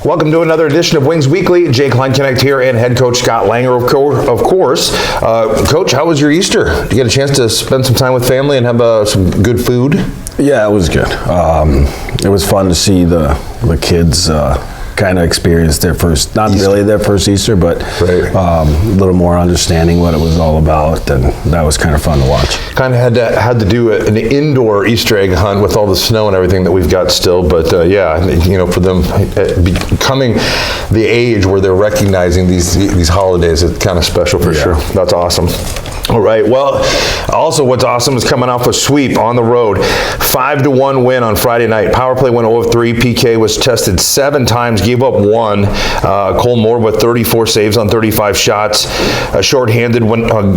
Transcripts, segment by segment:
Welcome to another edition of Wings Weekly. Jake Kleinknecht here and head coach Scott Langer, of course. Coach, how was your Easter? Did you get a chance to spend some time with family and have some good food? Yeah, it was good. It was fun to see the kids kind of experience their first, not Easter. Really their first Easter, but a little more understanding what it was all about, and that was kind of fun to watch. Kind of had to do an indoor Easter egg hunt with all the snow and everything that we've got still, but for them becoming the age where they're recognizing these holidays, it's kind of special for sure. That's awesome. All right, well, also what's awesome is coming off a sweep on the road. 5-1 win on Friday night. Power play went 0-3. PK was tested 7 times, gave up 1. Cole Moore with 34 saves on 35 shots. A shorthanded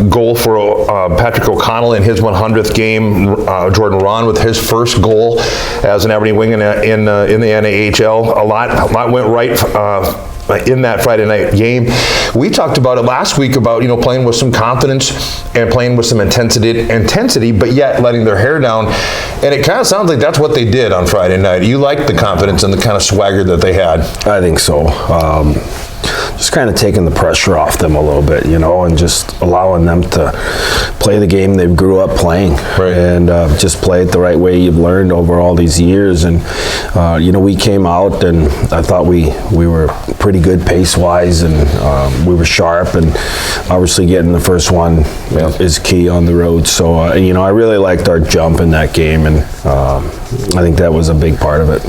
goal for Patrick O'Connell in his 100th game. Jordan Ronn with his first goal as an Aberdeen wing in the NAHL. A lot went right in that Friday night game. We talked about it last week about, playing with some confidence and playing with some intensity, but yet letting their hair down. And it kind of sounds like that's what they did on Friday night. You liked the confidence and the kind of swagger that they had. I think so. Just kind of taking the pressure off them a little bit, and just allowing them to play the game they grew up playing, and just play it the right way you've learned over all these years. And we came out and I thought we were pretty good pace-wise, and we were sharp, and obviously getting the first one is key on the road. So I really liked our jump in that game, and I think that was a big part of it.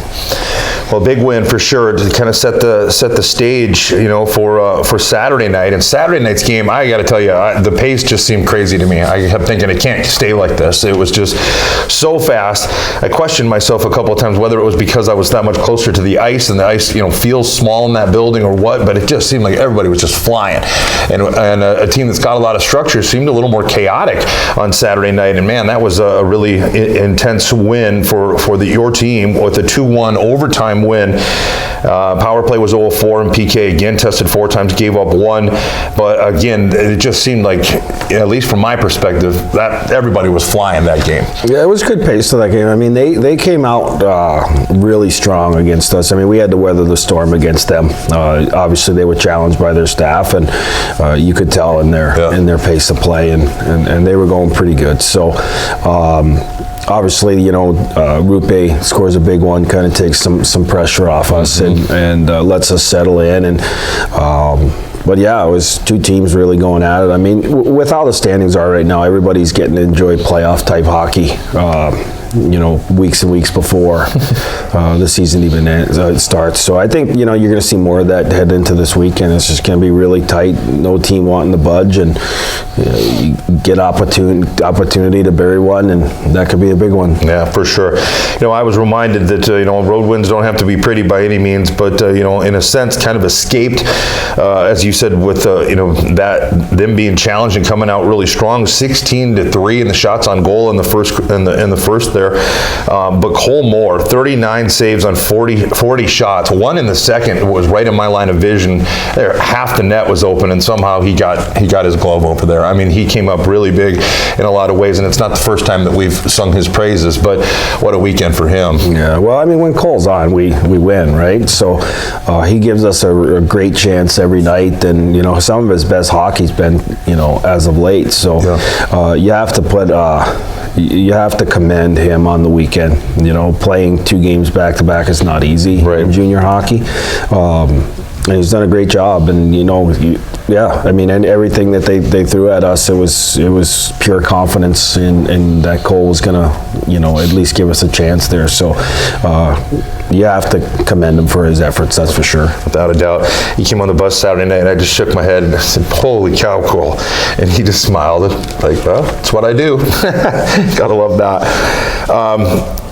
Well, big win for sure to kind of set the stage, for Saturday night. And Saturday night's game, I got to tell you, the pace just seemed crazy to me. I kept thinking it can't stay like this. It was just so fast. I questioned myself a couple of times whether it was because I was that much closer to the ice and the ice, feels small in that building or what. But it just seemed like everybody was just flying. And a team that's got a lot of structure seemed a little more chaotic on Saturday night. And man, that was a really intense win for your team with a 2-1 overtime win. Power play was 0-4, and PK again tested 4 times, gave up 1. But again, it just seemed like, at least from my perspective, that everybody was flying that game. Yeah, it was good pace to that game. I mean, they came out really strong against us. I mean, we had to weather the storm against them. Obviously, they were challenged by their staff, and you could tell in their pace of play, and they were going pretty good. So. Obviously, Rupe scores a big one, kind of takes some pressure off us, and lets us settle in. And but yeah, it was 2 teams really going at it. I mean, with how the standings are right now, everybody's getting to enjoy playoff type hockey. Weeks and weeks before the season even starts. So I think, you're going to see more of that head into this weekend. It's just going to be really tight. No team wanting to budge, and you get opportunity to bury one, and that could be a big one. Yeah, for sure. I was reminded that, road wins don't have to be pretty by any means, but, in a sense, kind of escaped, as you said, with, that them being challenged and coming out really strong, 16-3 in the shots on goal in the first there. But Cole Moore, 39 saves on 40 shots. 1 in the second was right in my line of vision. There, half the net was open, and somehow he got his glove over there. I mean, he came up really big in a lot of ways, and it's not the first time that we've sung his praises, but what a weekend for him. Yeah, well, I mean, when Cole's on, we win, right? So he gives us a great chance every night, and, some of his best hockey's been, as of late. So you have to commend him on the weekend. Playing 2 games back-to-back is not easy in junior hockey. And he's done a great job, and and everything that they threw at us, it was pure confidence in that Cole was gonna, at least give us a chance there. So you have to commend him for his efforts, that's for sure. Without a doubt. He came on the bus Saturday night, and I just shook my head and I said, "Holy cow, Cole!" And he just smiled, like, "Well, it's what I do." Gotta love that.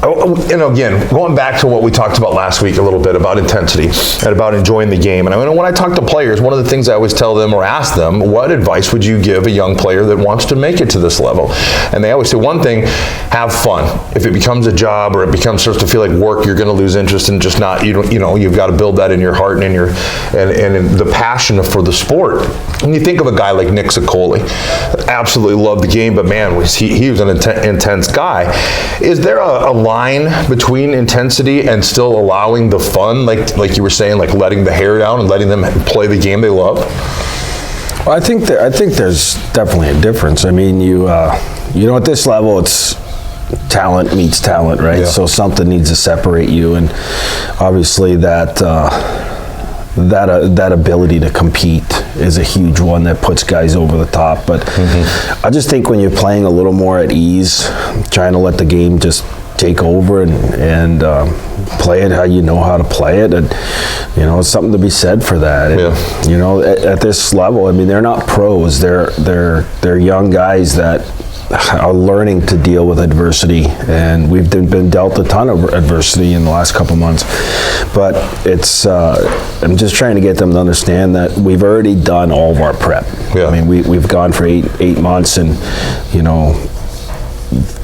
Again, going back to what we talked about last week a little bit about intensity and about enjoying the game. And when I talk to players, one of the things I always tell them or ask them, what advice would you give a young player that wants to make it to this level? And they always say one thing, have fun. If it becomes a job or it starts to feel like work, you're going to lose interest and just not, you've got to build that in your heart and in the passion for the sport. When you think of a guy like Nick Sicoli, absolutely loved the game, but man, he was an intense guy. Is there a line between intensity and still allowing the fun, like you were saying, like letting the hair down and letting them play the game they love? Well, I think there's definitely a difference. I mean, you know, at this level, it's talent meets talent, right? Yeah. So something needs to separate you, and obviously that ability to compete is a huge one that puts guys over the top. But I just think when you're playing a little more at ease, trying to let the game just take over and play it how you know how to play it, and you know, it's something to be said for that. And, you know, at this level, I mean, they're not pros. They're young guys that are learning to deal with adversity, and we've been dealt a ton of adversity in the last couple months. But it's I'm just trying to get them to understand that we've already done all of our prep. I mean, we've gone for eight months, and you know,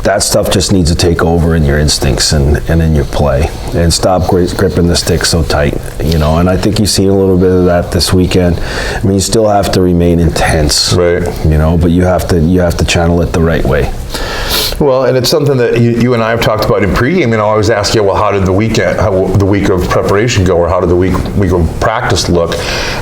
that stuff just needs to take over in your instincts and in your play, and stop gripping the stick so tight, you know. And I think you've seen a little bit of that this weekend. I mean, you still have to remain intense, right? You know, but you have to channel it the right way. Well, and it's something that you and I have talked about in pregame, and I always ask you, well, how did the week of preparation go, or how did the week of practice look?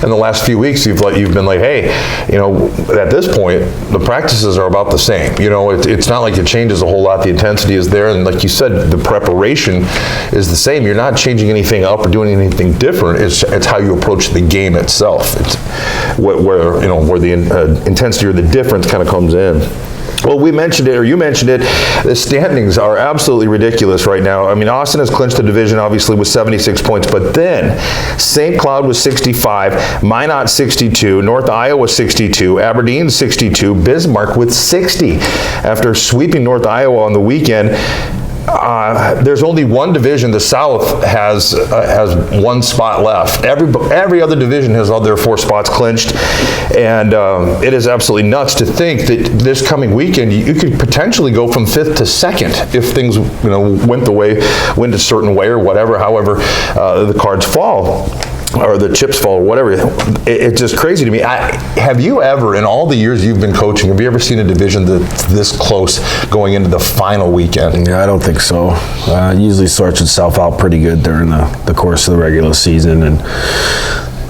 In the last few weeks, you've been like, hey, you know, at this point, the practices are about the same. You know, it's not like it changes a whole lot. The intensity is there, and like you said, the preparation is the same. You're not changing anything up or doing anything different. It's how you approach the game itself. It's where the intensity or the difference kind of comes in. Well, we mentioned it, or you mentioned it, the standings are absolutely ridiculous right now. I mean, Austin has clinched the division, obviously, with 76 points, but then St. Cloud was 65, Minot 62, North Iowa 62, Aberdeen 62, Bismarck with 60. After sweeping North Iowa on the weekend, there's only one division. The South has one spot left. Every other division has all their 4 spots clinched, and it is absolutely nuts to think that this coming weekend you could potentially go from 5th to 2nd if things went a certain way or whatever. However, the cards fall, or the chips fall, or whatever. It's just crazy to me. Have you ever, in all the years you've been coaching, have you ever seen a division that's this close going into the final weekend? Yeah, I don't think so. It usually sorts itself out pretty good during the course of the regular season, and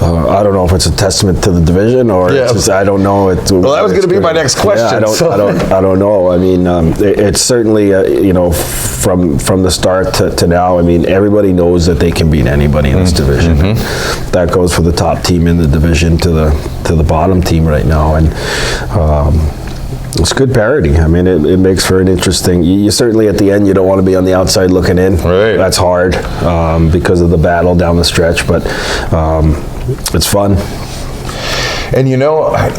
I don't know if it's a testament to the division or it's just, I don't know. Well, that was going to be my next question. Yeah, I don't know. I mean, it's certainly from the start to now. I mean, everybody knows that they can beat anybody in this division. That goes for the top team in the division to the bottom team right now, and it's good parity. I mean, it makes for an interesting. You certainly at the end you don't want to be on the outside looking in. Right. That's hard because of the battle down the stretch, but it's fun. And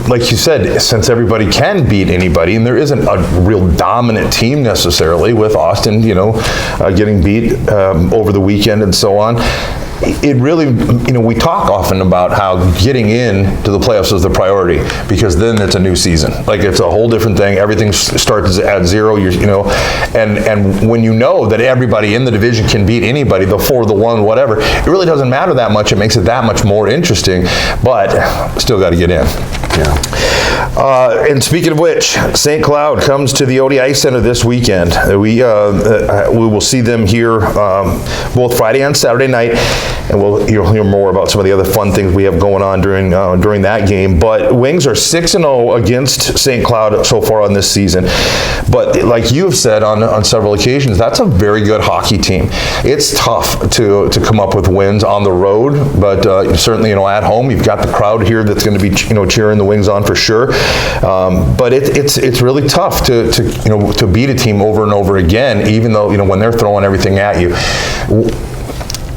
like you said, since everybody can beat anybody, and there isn't a real dominant team necessarily with Austin, getting beat over the weekend and so on, it really, we talk often about how getting in to the playoffs is the priority, because then it's a new season. Like, it's a whole different thing. Everything starts at zero, and when you know that everybody in the division can beat anybody, the 4, the 1, whatever, it really doesn't matter that much. It makes it that much more interesting, but still got to get in. Yeah. And speaking of which, St. Cloud comes to the ODI Center this weekend. We will see them here both Friday and Saturday night, and you'll hear more about some of the other fun things we have going on during that game. But Wings are 6-0 against St. Cloud so far on this season. But like you've said on several occasions, that's a very good hockey team. It's tough to come up with wins on the road, but certainly at home you've got the crowd here that's going to be cheering the Wings on for sure. But it's really tough to beat a team over and over again, even though when they're throwing everything at you.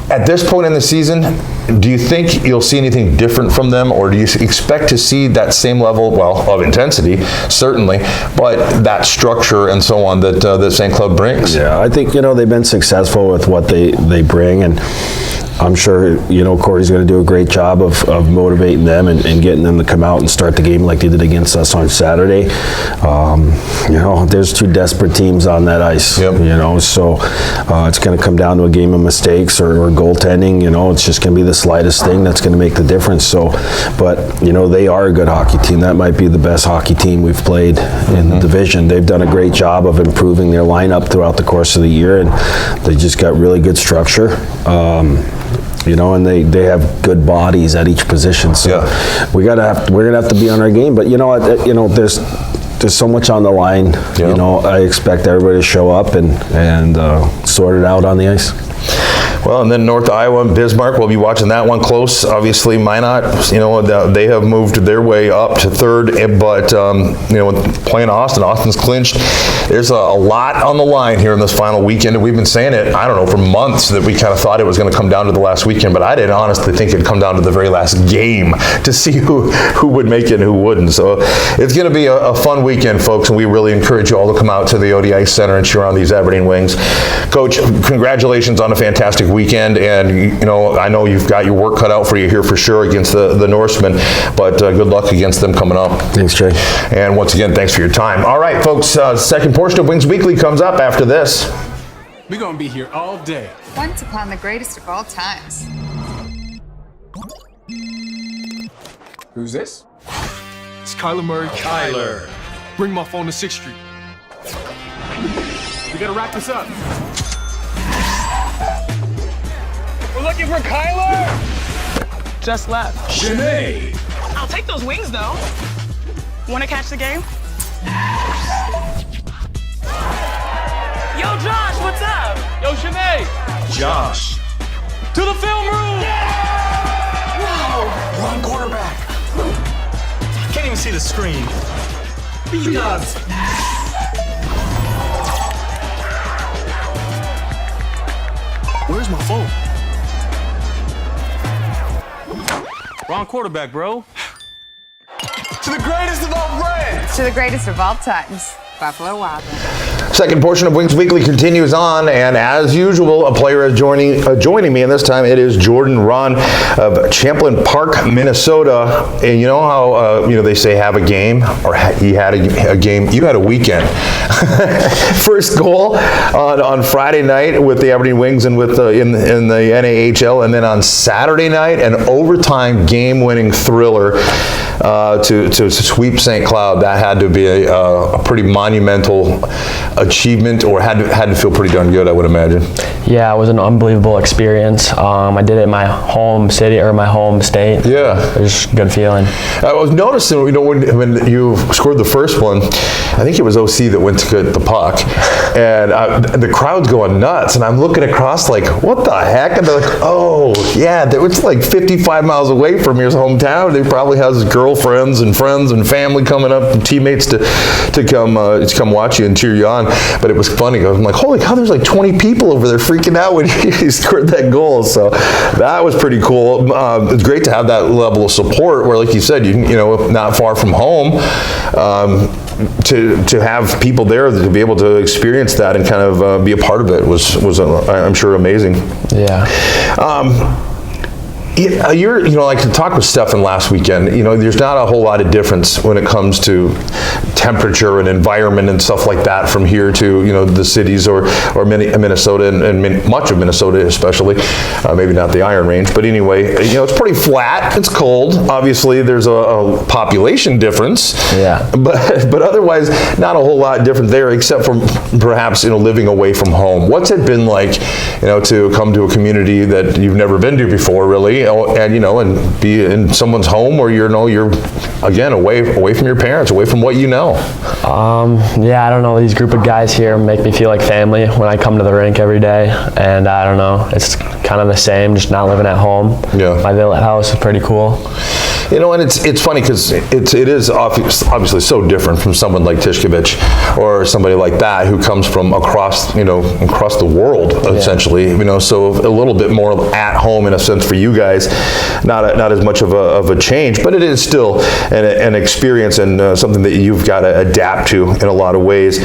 At this point in the season, do you think you'll see anything different from them, or do you expect to see that same level, of intensity, certainly, but that structure and so on that St. Cloud brings? Yeah, I think, they've been successful with what they bring, and I'm sure, Corey's going to do a great job of motivating them and getting them to come out and start the game like they did against us on Saturday. There's 2 desperate teams on that ice, so it's going to come down to a game of mistakes or goaltending. It's just going to be the slightest thing that's going to make the difference. So, but you know, they are a good hockey team. That might be the best hockey team we've played in the division. They've done a great job of improving their lineup throughout the course of the year, and they just got really good structure. You know, and they have good bodies at each position. So we're gonna have to be on our game. But you know what? You know, there's so much on the line. You know, I expect everybody to show up and sort it out on the ice. Well, and then North Iowa and Bismarck, we'll be watching that one close. Obviously, Minot, you know, they have moved their way up to third, but, you know, playing Austin, Austin's clinched. There's a lot on the line here in this final weekend, and we've been saying it, I don't know, for months that we kind of thought it was going to come down to the last weekend, but I didn't honestly think it'd come down to the very last game to see who would make it and who wouldn't. So it's going to be a fun weekend, folks, and we really encourage you all to come out to the ODI Center and cheer on these Aberdeen Wings. Coach, congratulations on a fantastic weekend, and you know, I know you've got your work cut out for you here for sure against the Norsemen, but good luck against them coming up. Thanks, Jay. And once again, thanks for your time. All right, folks, second portion of Wings Weekly comes up after this. We're gonna be here all day. Once upon the greatest of all times. Who's this? It's Kyler Murray. Kyler. Bring my phone to 6th Street. We gotta wrap this up. We're looking for Kyler! Just left. Janae! I'll take those wings, though. Wanna catch the game? Yo, Josh, what's up? Yo, Janae! Josh. To the film room! Whoa! Wrong quarterback. Can't even see the screen. B-dubs! Where's my phone? Wrong quarterback, bro. To the greatest of all friends! To the greatest of all times, Buffalo Wild Wings. Second portion of Wings Weekly continues on, and as usual, a player is joining me, and this time it is Jordan Ronn of Champlain Park, Minnesota. And you know how you know they say have a game, or he had a game. You had a weekend. First goal on Friday night with the Aberdeen Wings and with in the NAHL, and then on Saturday night an overtime game-winning thriller to sweep St. Cloud. That had to be a pretty monumental achievement, or had to feel pretty darn good, I would imagine. Yeah, it was an unbelievable experience. I did it in my home city, or my home state. Yeah. It was just a good feeling. I was noticing, you know, when you scored the first one, I think it was OC that went to get the puck, and the crowd's going nuts, and I'm looking across like, what the heck? And they're like, oh, yeah, it's like 55 miles away from his hometown. He probably has girlfriends and friends and family coming up, and teammates to come watch you and cheer you on. But it was funny. I'm like, holy cow, there's like 20 people over there freaking out when he scored that goal. So that was pretty cool. It's great to have that level of support where, like you said, you know, not far from home, to have people there to be able to experience that and kind of be a part of it was I'm sure amazing. Yeah. You know, like to talk with Stefan last weekend, you know, there's not a whole lot of difference when it comes to temperature and environment and stuff like that from here to, you know, the cities or Minnesota and much of Minnesota especially, maybe not the Iron Range, but anyway, you know, it's pretty flat, it's cold, obviously there's a population difference, Yeah. but otherwise not a whole lot different there, except for perhaps, you know, living away from home. What's it been like, you know, to come to a community that you've never been to before, really, and you know, and be in someone's home where you're again away from your parents, away from what you know? Yeah, I don't know. These group of guys here make me feel like family when I come to the rink every day, and I don't know. It's kind of the same, just not living at home. Yeah. My Villette house is pretty cool. You know, and it's funny because it is obviously so different from someone like Tishkovich or somebody like that who comes from across the world, essentially. You know, so a little bit more at home in a sense for you guys, not as much of a change, but it is still an experience and something that you've got to adapt to in a lot of ways.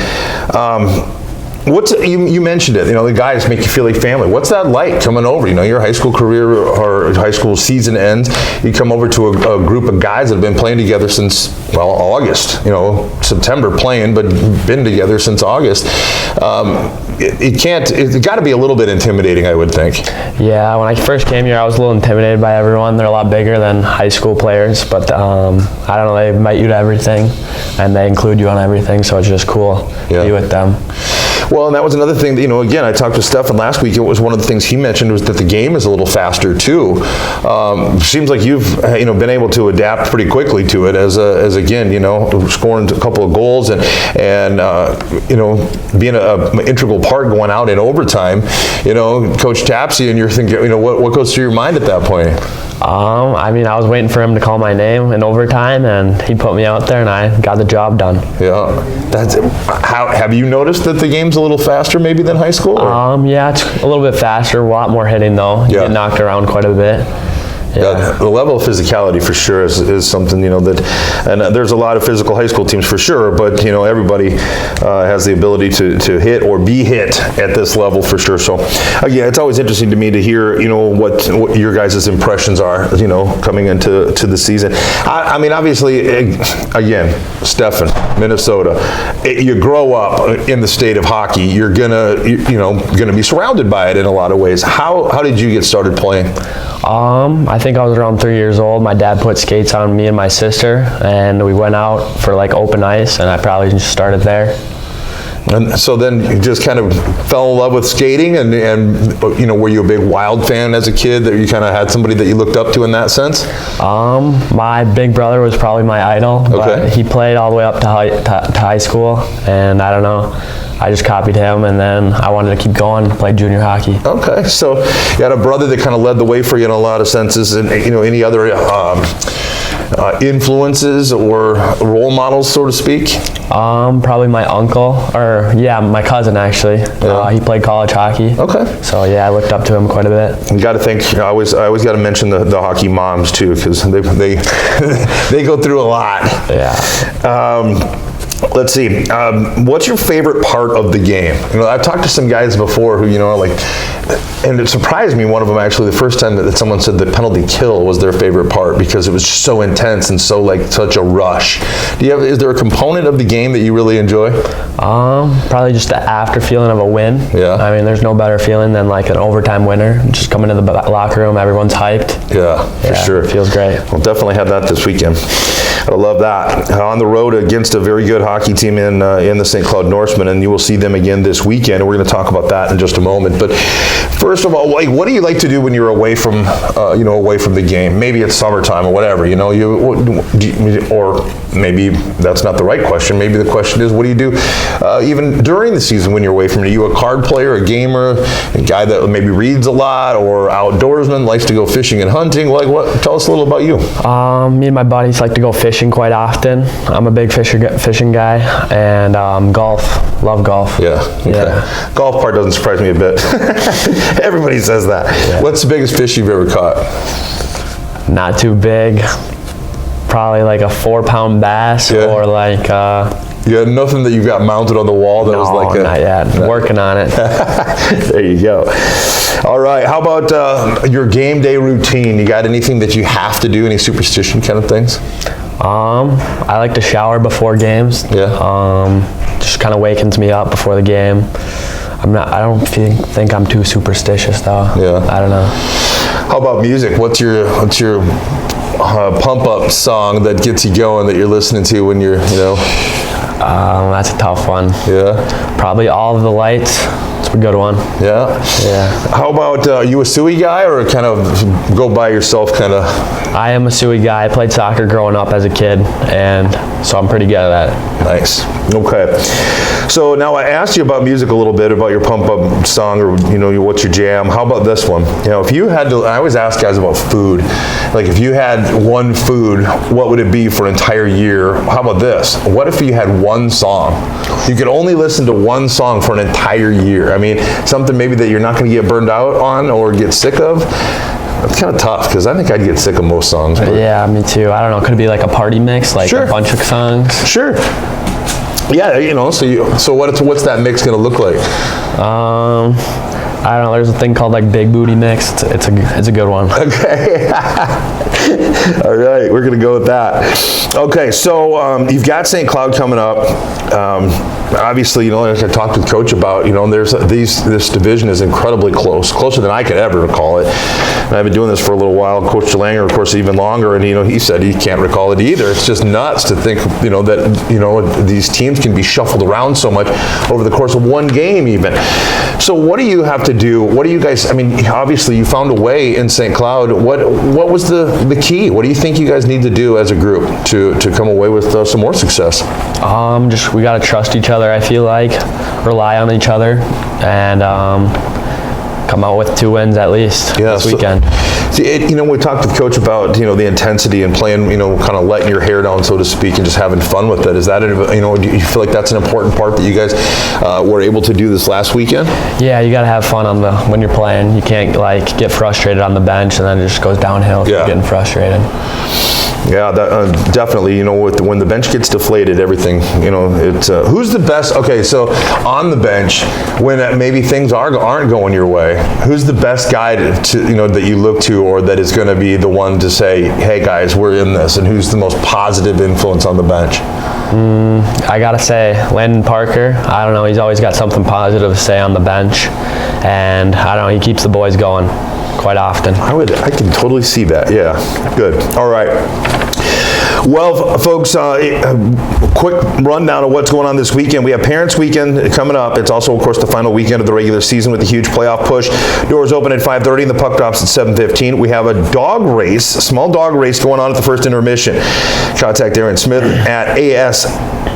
You mentioned it, the guys make you feel like family. What's that like coming over? Your high school career or high school season ends, you come over to a group of guys that have been playing together since, August, September playing, but been together since August. It's got to be a little bit intimidating, I would think. Yeah, when I first came here, I was a little intimidated by everyone. They're a lot bigger than high school players, but I don't know, they invite you to everything, and they include you on everything, so it's just cool to be with them. Well, and that was another thing that, again, I talked to Stefan last week. It was one of the things he mentioned was that the game is a little faster too. Seems like you've, been able to adapt pretty quickly to it as again, scoring a couple of goals and being an integral part going out in overtime. Coach taps you and you're thinking, what goes through your mind at that point? I was waiting for him to call my name in overtime, and he put me out there, and I got the job done. Yeah, have you noticed that the game's a little faster maybe than high school? Yeah, it's a little bit faster, a lot more hitting though. You get knocked around quite a bit. Yeah. The level of physicality for sure is something, that, and there's a lot of physical high school teams for sure, but, everybody has the ability to hit or be hit at this level for sure. So, again, it's always interesting to me to hear, what your guys' impressions are, coming into the season. Obviously, again, Stefan, Minnesota, you grow up in the state of hockey, you're gonna be surrounded by it in a lot of ways. How did you get started playing? I think I was around 3 years old. My dad put skates on me and my sister, and we went out for open ice, and I probably just started there. And so then you just kind of fell in love with skating, and were you a big Wild fan as a kid, that you kind of had somebody that you looked up to in that sense? My big brother was probably my idol, but he played all the way up to high school, and I don't know. I just copied him, and then I wanted to keep going, play junior hockey. Okay, so you had a brother that kind of led the way for you in a lot of senses, and any other influences or role models, so to speak? Probably my uncle, my cousin actually. Yeah. He played college hockey. Okay. So yeah, I looked up to him quite a bit. You got to think. I always got to mention the hockey moms too, because they they go through a lot. Yeah. Let's see. What's your favorite part of the game? I've talked to some guys before who, and it surprised me. One of them actually, the first time that someone said the penalty kill was their favorite part because it was just so intense and so such a rush. Is there a component of the game that you really enjoy? Probably just the after feeling of a win. Yeah. There's no better feeling than an overtime winner. Just coming to the locker room, everyone's hyped. Yeah, for sure. It feels great. We'll definitely have that this weekend. I love that. On the road against a very good hockey team in the St. Cloud Norsemen, and you will see them again this weekend. We're going to talk about that in just a moment. But first of all, what do you like to do when you're away from the game? Maybe it's summertime or whatever. Or maybe that's not the right question. Maybe the question is, what do you do even during the season when you're away from it? Are you a card player, a gamer, a guy that maybe reads a lot, or outdoorsman, likes to go fishing and hunting? Tell us a little about you. Me and my buddies like to go fishing quite often. I'm a big fishing guy, and golf. Love golf. Yeah. Okay. Yeah. Golf part doesn't surprise me a bit. Everybody says that. Yeah. What's the biggest fish you've ever caught? Not too big. Probably a 4-pound bass, or You had nothing that you've got mounted on the wall that was not yet. Working on it. There you go. All right. How about your game day routine? You got anything that you have to do? Any superstition kind of things? I like to shower before games. Yeah. Just kind of wakens me up before the game. I don't think I'm too superstitious though. Yeah. I don't know. How about music? What's your pump up song that gets you going, that you're listening to when you're, That's a tough one. Yeah. Probably All of the Lights. It's a good one. Yeah. Yeah. How about you a Suey guy, or kind of go by yourself kind of? I am a Suey guy. I played soccer growing up as a kid, and so I'm pretty good at that. Nice. Okay. So now I asked you about music a little bit, about your pump up song, or what's your jam. How about this one? If you had to, I always ask guys about food. If you had one food, what would it be for an entire year? How about this? What if you had one song? You could only listen to one song for an entire year. Something maybe that you're not going to get burned out on or get sick of. It's kind of tough, because I think I'd get sick of most songs. But. Yeah, me too. I don't know. Could it be a party mix, Sure. a bunch of songs? Sure. Yeah, you know, so what's that mix going to look like? I don't know. There's a thing called like big booty mix. It's a good one. Okay. All right, we're going to go with that. Okay, so you've got St. Cloud coming up. Obviously, you know, as I talked with Coach about, you know, this division is incredibly closer than I could ever recall it. And I've been doing this for a little while. Coach Jalanger, of course, even longer, and you know, he said he can't recall it either. It's just nuts to think, you know, that you know these teams can be shuffled around so much over the course of one game, even. So, what do you have to do? What do you guys? I mean, obviously, you found a way in St. Cloud. What was the key? What do you think you guys need to do as a group to come away with some more success? Just we got to trust each other. I feel like rely on each other and come out with 2 wins at least this weekend. You know, we talked with Coach about, you know, the intensity and playing, you know, kind of letting your hair down, so to speak, and just having fun with it. Is that, you know, do you feel like that's an important part that you guys were able to do this last weekend? Yeah, you got to have fun when you're playing. You can't like get frustrated on the bench and then it just goes downhill. Yeah. Getting frustrated. Yeah, that, definitely. You know, when the bench gets deflated, everything. You know, it's who's the best? Okay, so on the bench, when maybe things aren't going your way, who's the best guy to you know that you look to, or that is going to be the one to say, "Hey guys, we're in this," and who's the most positive influence on the bench? I gotta say, Landon Parker. I don't know. He's always got something positive to say on the bench, and I don't know. He keeps the boys going quite often. I can totally see that. Yeah, good. All right. Well, folks, a quick rundown of what's going on this weekend. We have Parents Weekend coming up. It's also, of course, the final weekend of the regular season with a huge playoff push. Doors open at 5:30 and the puck drops at 7:15. We have a dog race, small dog race going on at the first intermission. Contact Aaron Smith at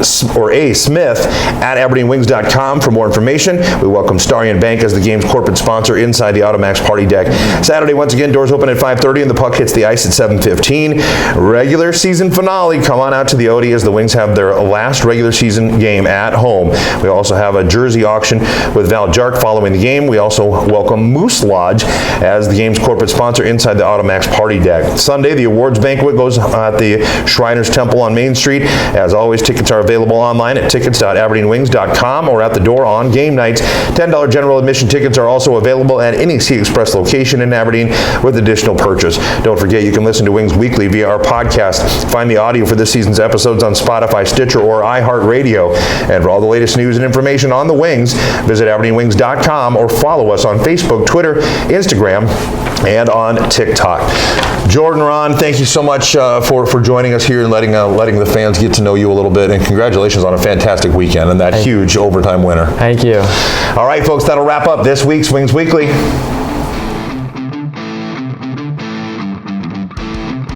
Smith at AberdeenWings.com for more information. We welcome Starion Bank as the game's corporate sponsor inside the Automax Party Deck. Saturday, once again, doors open at 5:30 and the puck hits the ice at 7:15. Regular season finale. Come on out to the Odie as the Wings have their last regular season game at home. We also have a jersey auction with Val Jark following the game. We also welcome Moose Lodge as the game's corporate sponsor inside the Automax Party Deck. Sunday, the awards banquet goes at the Shriners Temple on Main Street. As always, tickets are available online at tickets.aberdeenwings.com or at the door on game nights. $10 general admission tickets are also available at any Sea Express location in Aberdeen with additional purchase. Don't forget, you can listen to Wings Weekly via our podcast. Find the audio for this season's episodes on Spotify, Stitcher, or iHeartRadio. And for all the latest news and information on the Wings, visit AberdeenWings.com or follow us on Facebook, Twitter, Instagram, and on TikTok. Jordan Ronn, thank you so much for joining us here and letting the fans get to know you a little bit. And congratulations on a fantastic weekend and that huge overtime winner. Thank you. All right, folks, that'll wrap up this week's Wings Weekly.